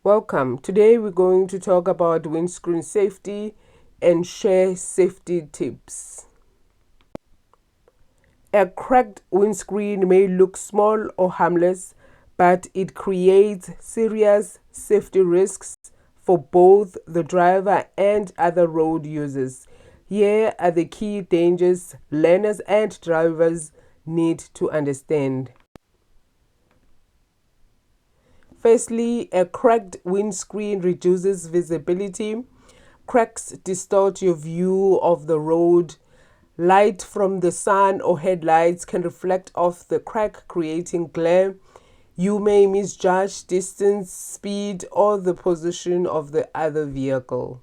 Welcome. Today we're going to talk about windscreen safety and share safety tips. A cracked windscreen may look small or harmless, but it creates serious safety risks for both the driver and other road users. Here are the key dangers learners and drivers need to understand. Firstly, a cracked windscreen reduces visibility. Cracks distort your view of the road. Light from the sun or headlights can reflect off the crack, creating glare. You may misjudge distance, speed, or the position of the other vehicle.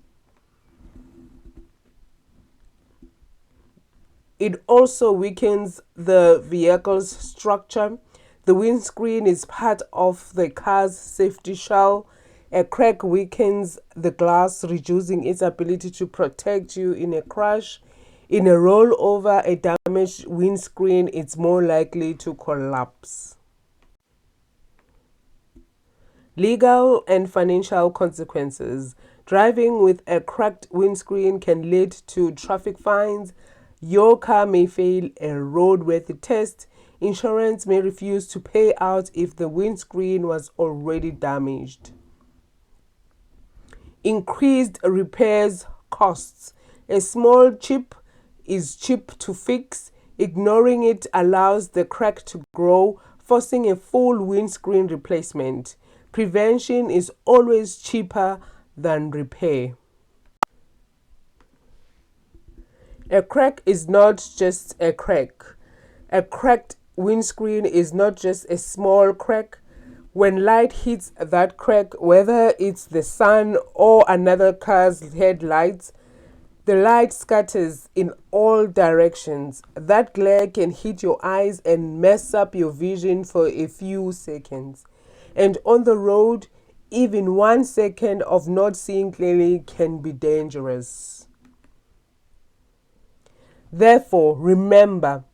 It also weakens the vehicle's structure. The windscreen is part of the car's safety shell. A crack weakens the glass, reducing its ability to protect you in a crash. In a rollover, a damaged windscreen is more likely to collapse. Legal and financial consequences. Driving with a cracked windscreen can lead to traffic fines. Your car may fail a roadworthy test. Insurance may refuse to pay out if the windscreen was already damaged. Increased repairs costs. A small chip is cheap to fix. Ignoring it allows the crack to grow, forcing a full windscreen replacement. Prevention is always cheaper than repair. A crack is not just a crack. A cracked windscreen is not just a small crack. When light hits that crack, whether it's the sun or another car's headlights, the light scatters in all directions. That glare can hit your eyes and mess up your vision for a few seconds. And on the road, even 1 second of not seeing clearly can be dangerous. Therefore, remember,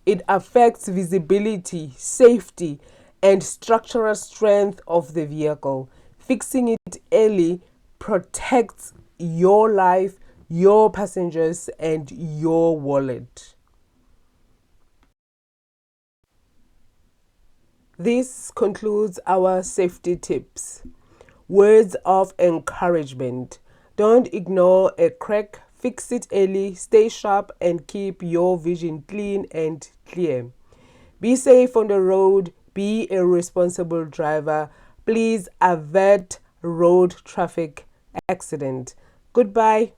it affects visibility, safety, and structural strength of the vehicle. Fixing it early protects your life, your passengers, and your wallet. This concludes our safety tips. Words of encouragement. Don't ignore a crack. Fix it early, stay sharp, and keep your vision clean and clear. Be safe on the road. Be a responsible driver. Please avert road traffic accident. Goodbye.